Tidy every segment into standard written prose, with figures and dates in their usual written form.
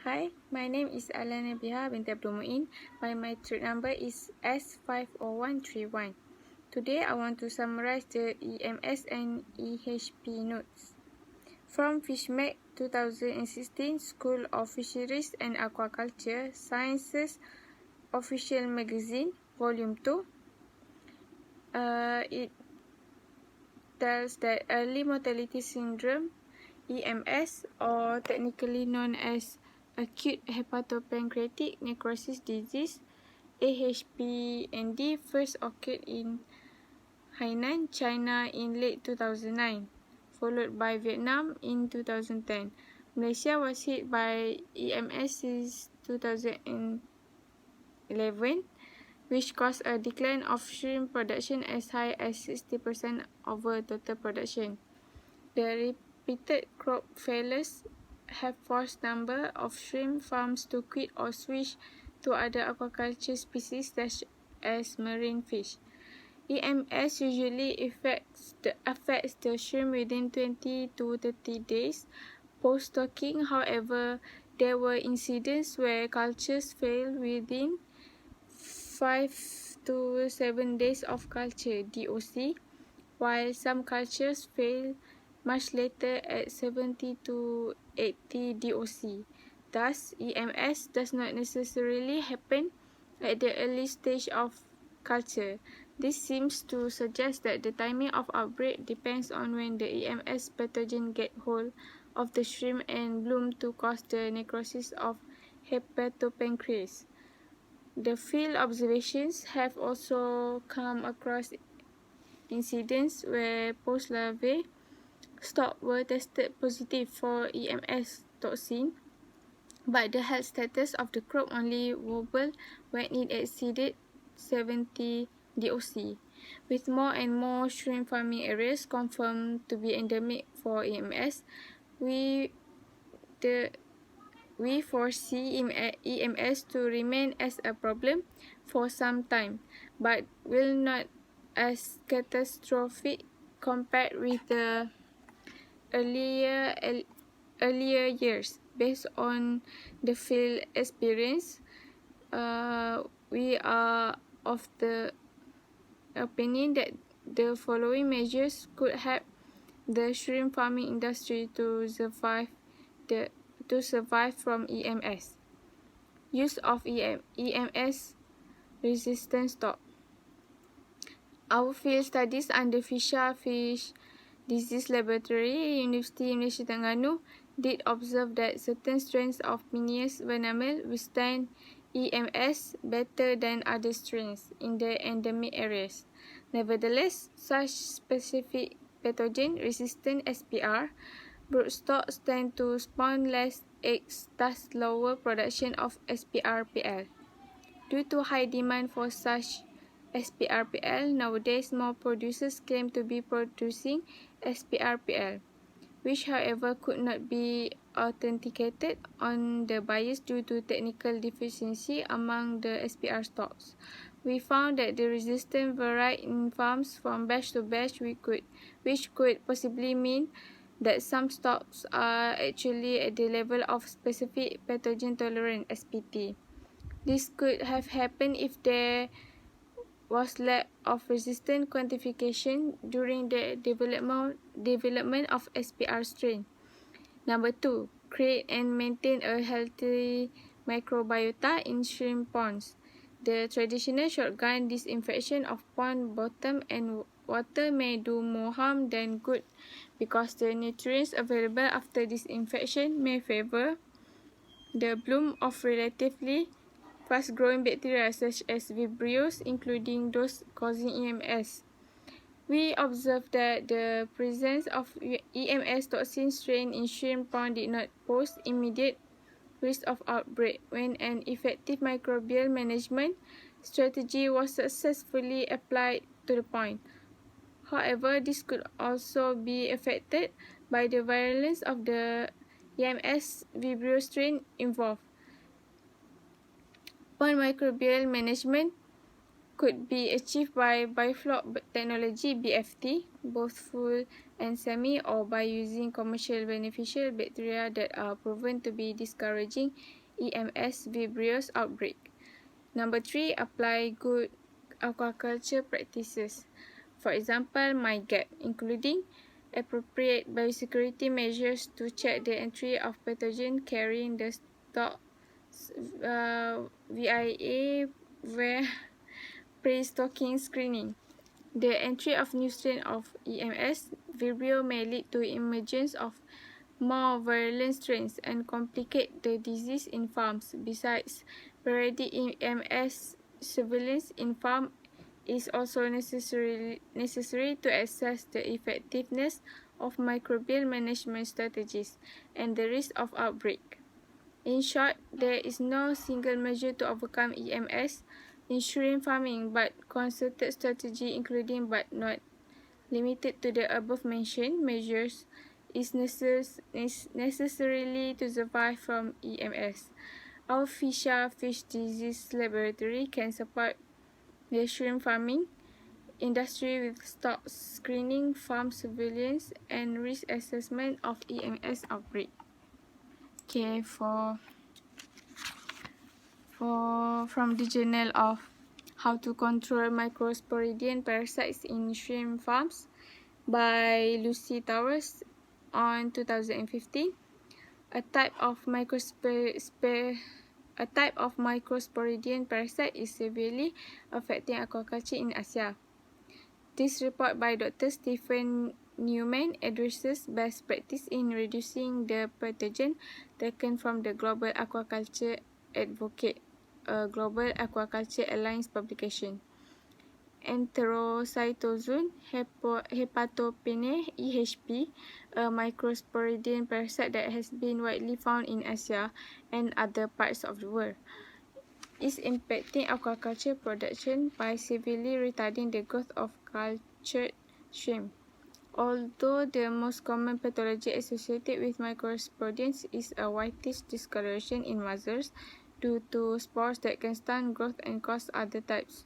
Hi, my name is ALIA NABIHAB binti ABDUL MUIN. My matric number is S50131. Today, I want to summarize the EMS and EHP notes. From FishMag 2016, School of Fisheries and Aquaculture Sciences Official Magazine, Volume 2. It tells that early mortality syndrome, EMS, or technically known as acute hepatopancreatic necrosis disease, AHPND, first occurred in Hainan, China in late 2009, followed by Vietnam in 2010. Malaysia was hit by EMS since 2011, which caused a decline of shrimp production as high as 60% over total production. The repeated crop failures have forced a number of shrimp farms to quit or switch to other aquaculture species such as marine fish. EMS usually affects the shrimp within 20 to 30 days post-stocking. However, there were incidents where cultures failed within 5 to 7 days of culture (DOC), while some cultures fail much later at 70 to 80 DOC. Thus, EMS does not necessarily happen at the early stage of culture. This seems to suggest that the timing of outbreak depends on when the EMS pathogen get hold of the shrimp and bloom to cause the necrosis of hepatopancreas. The field observations have also come across incidents where post-larvae stock were tested positive for EMS toxin, but the health status of the crop only wobbled when it exceeded 70 DOC. With more and more shrimp farming areas confirmed to be endemic for EMS, we foresee EMS to remain as a problem for some time, but will not as catastrophic compared with the earlier years. Based on the field experience, we are of the opinion that the following measures could help the shrimp farming industry to survive from EMS. Use of EMS resistant stock. Our field studies under Fisher Fish Disease Laboratory, University Malaysia Terengganu, did observe that certain strains of Penaeus venamus withstand EMS better than other strains in the endemic areas. Nevertheless, such specific pathogen-resistant SPR broodstocks tend to spawn less eggs, thus lower production of SPRPL. Due to high demand for such SPRPL, nowadays more producers claim to be producing SPRPL, which however could not be authenticated on the buyers due to technical deficiency among the SPR stocks. We found that the resistance varied in farms from batch to batch, which could possibly mean that some stocks are actually at the level of specific pathogen tolerant (SPT). This could have happened if there was lack of resistant quantification during the development of SPR strain. Number 2, create and maintain a healthy microbiota in shrimp ponds. The traditional shotgun disinfection of pond bottom and water may do more harm than good because the nutrients available after disinfection may favor the bloom of relatively fast-growing bacteria such as Vibrios, including those causing EMS. We observed that the presence of EMS toxin strain in shrimp pond did not pose immediate risk of outbreak when an effective microbial management strategy was successfully applied to the pond. However, this could also be affected by the virulence of the EMS Vibrio strain involved. Pond microbial management could be achieved by biofloc technology (BFT), both full and semi or by using commercial beneficial bacteria that are proven to be discouraging EMS Vibrio outbreak. Number 3, apply good aquaculture practices. For example, MUIN, including appropriate biosecurity measures to check the entry of pathogen carrying the stock via pre-stocking screening. The entry of new strain of EMS Vibrio may lead to emergence of more virulent strains and complicate the disease in farms. Besides, periodic EMS surveillance in farm is also necessary to assess the effectiveness of microbial management strategies and the risk of outbreak. In short, there is no single measure to overcome EMS in shrimp farming, but concerted strategy including but not limited to the above-mentioned measures is necessarily to survive from EMS. Our FISHA Fish Disease Laboratory can support the shrimp farming industry with stock screening, farm surveillance, and risk assessment of EMS outbreak. Okay, from the Journal of How to Control Microsporidian Parasites in Shrimp Farms by Lucy Towers on 2015. A type of microsporidian parasite is severely affecting aquaculture in Asia. This report by Dr. Stephen Newman addresses best practice in reducing the pathogen taken from the Global Aquaculture Advocate, a Global Aquaculture Alliance publication. Enterocytozoon hepatopene (EHP), a microsporidian parasite that has been widely found in Asia and other parts of the world, is impacting aquaculture production by severely retarding the growth of cultured shrimp. Although the most common pathology associated with microsporidians is a whitish discoloration in muzzles due to spores that can stunt growth and cause other types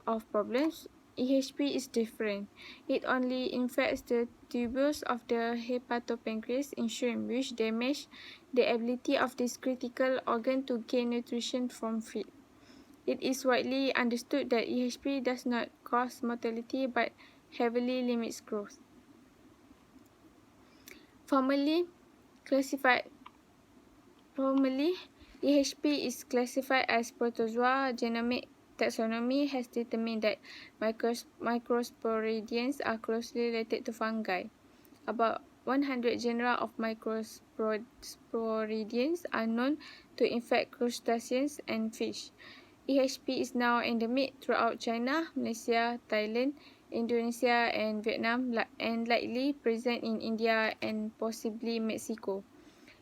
of problems, EHP is different. It only infects the tubules of the hepatopancreas in shrimp, which damage the ability of this critical organ to gain nutrition from feed. It is widely understood that EHP does not cause mortality but heavily limits growth. Formally, EHP is classified as protozoa. Genomic taxonomy has determined that microsporidians are closely related to fungi. About 100 genera of microsporidians are known to infect crustaceans and fish. EHP is now endemic throughout China, Malaysia, Thailand, Indonesia, and Vietnam, and likely present in India and possibly Mexico.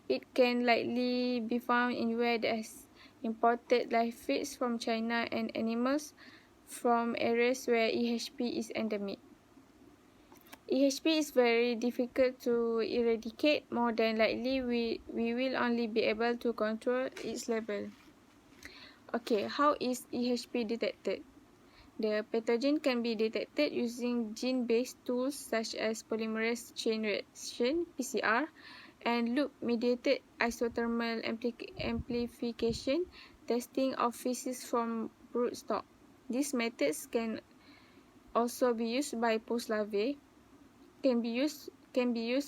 It can likely be found in where there is imported live feeds from China and animals from areas where EHP is endemic. EHP is very difficult to eradicate. More than likely, we will only be able to control its level. Okay, how is EHP detected? The pathogen can be detected using gene-based tools such as polymerase chain reaction (PCR) and loop-mediated isothermal amplification testing of feces from broodstock. These methods can also be used by post-larvae. Can be used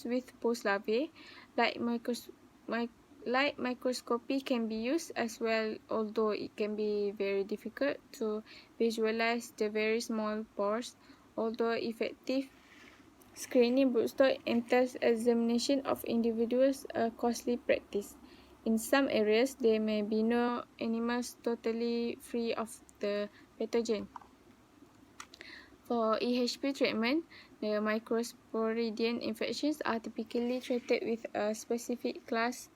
with post-larvae, like microscopy can be used as well, although it can be very difficult to visualize the very small pores. Although effective, screening broodstock entails examination of individuals, a costly practice. In some areas, there may be no animals totally free of the pathogen. For EHP treatment, the microsporidian infections are typically treated with a specific class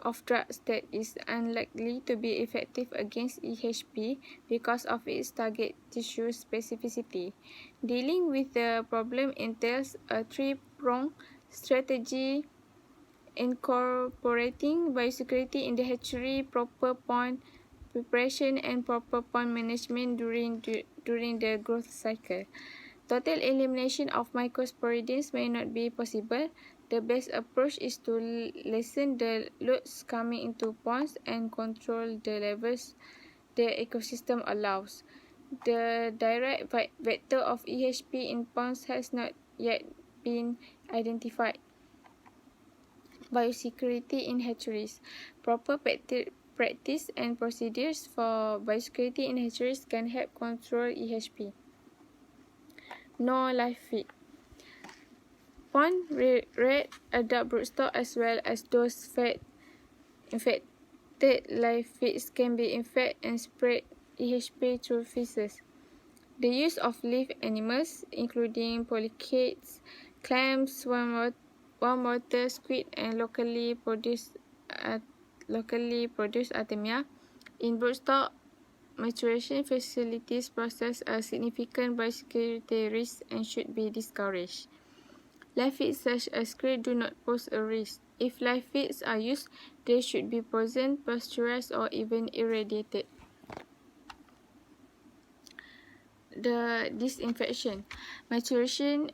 of drugs that is unlikely to be effective against EHP because of its target tissue specificity. Dealing with the problem entails a three-pronged strategy incorporating biosecurity in the hatchery, proper pond preparation, and proper pond management during the growth cycle. Total elimination of microsporidians may not be possible. The best approach is to lessen the loads coming into ponds and control the levels the ecosystem allows. The direct vector of EHP in ponds has not yet been identified. Biosecurity in hatcheries. Proper practice and procedures for biosecurity in hatcheries can help control EHP. No live feed. Pond red adult broodstock as well as those infected live feeds can be infected and spread EHP through feces. The use of live animals, including polychaetes, clams, warm water squid, and locally produced Artemia in broodstock maturation facilities process a significant biosecurity risk and should be discouraged. Live feeds such as krill do not pose a risk. If live feeds are used, they should be frozen, pasteurized, or even irradiated. The disinfection. Maturation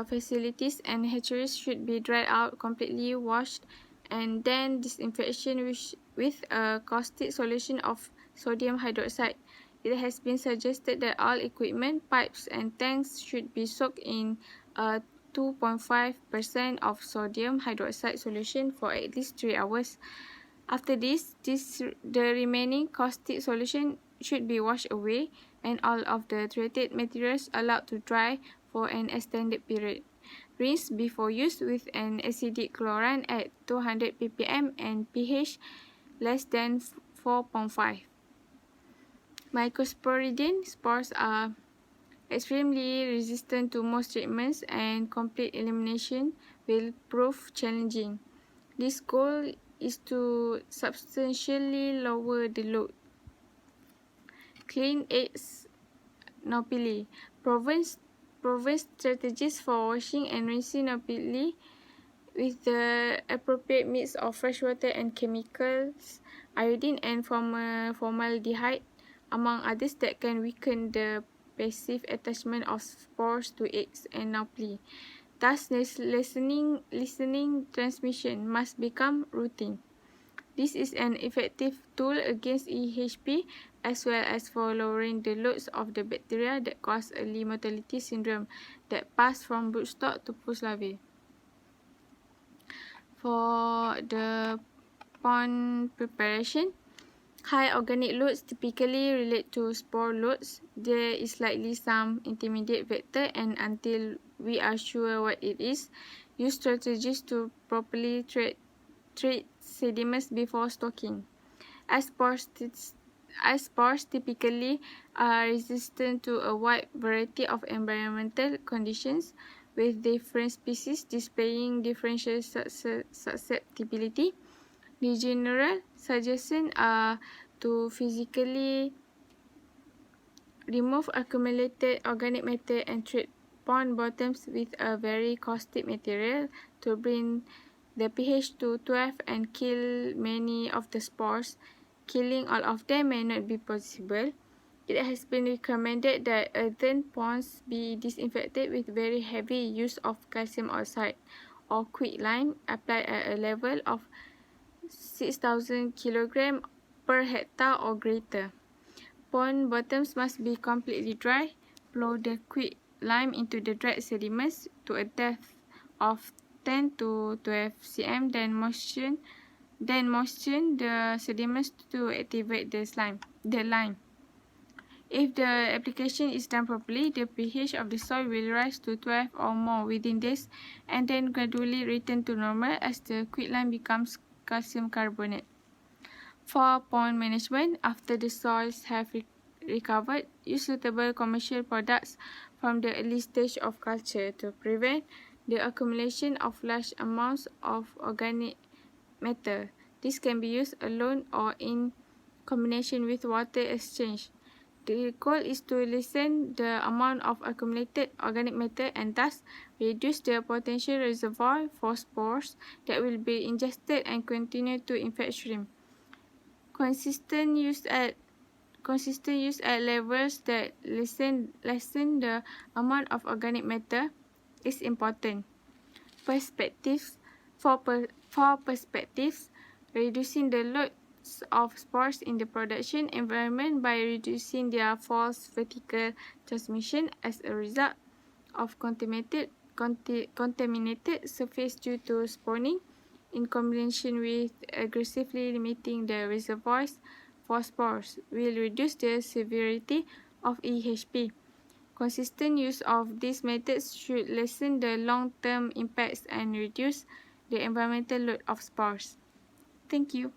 facilities and hatcheries should be dried out, completely washed, and then disinfection with a caustic solution of sodium hydroxide. It has been suggested that all equipment, pipes, and tanks should be soaked in 2.5% of sodium hydroxide solution for at least 3 hours. After this, the remaining caustic solution should be washed away and all of the treated materials allowed to dry for an extended period. Rinse before use with an acidic chlorine at 200 ppm and pH less than 4.5. Microsporidian spores are extremely resistant to most treatments and complete elimination will prove challenging. This goal is to substantially lower the load. Clean eggs nopili. Proven strategies for washing and rinsing nopili with the appropriate mix of fresh water and chemicals, iodine and formaldehyde, among others, that can weaken the passive attachment of spores to eggs and nopili. Thus, lessening transmission must become routine. This is an effective tool against EHP as well as for lowering the loads of the bacteria that cause early mortality syndrome that pass from broodstock to post larvae. For the pond preparation, high organic loads typically relate to spore loads. There is likely some intermediate vector, and until we are sure what it is, use strategies to properly treat sediments before stocking. As spores typically are resistant to a wide variety of environmental conditions, with different species displaying differential susceptibility. The general suggestions are to physically remove accumulated organic matter and treat pond bottoms with a very caustic material to bring the pH to 12 and kill many of the spores. Killing all of them may not be possible. It has been recommended that earthen ponds be disinfected with very heavy use of calcium oxide or quicklime applied at a level of 6,000 kg per hectare or greater. Pond bottoms must be completely dry. Blow the quicklime into the dried sediments to a depth of 10 to 12 cm, then moisten the sediments to activate the lime. If the application is done properly, the pH of the soil will rise to 12 or more within days and then gradually return to normal as the quicklime becomes calcium carbonate. For pond management, after the soils have recovered, use suitable commercial products from the early stage of culture to prevent the accumulation of large amounts of organic matter. This can be used alone or in combination with water exchange. The goal is to lessen the amount of accumulated organic matter and thus reduce the potential reservoir for spores that will be ingested and continue to infect shrimp. Consistent use at consistent use at levels that lessen the amount of organic matter is important. Perspectives for perspectives, reducing the loads of spores in the production environment by reducing their false vertical transmission as a result of contaminated surface due to spawning, in combination with aggressively limiting the reservoirs for spores, will reduce the severity of EHP. Consistent use of these methods should lessen the long-term impacts and reduce the environmental load of spores. Thank you.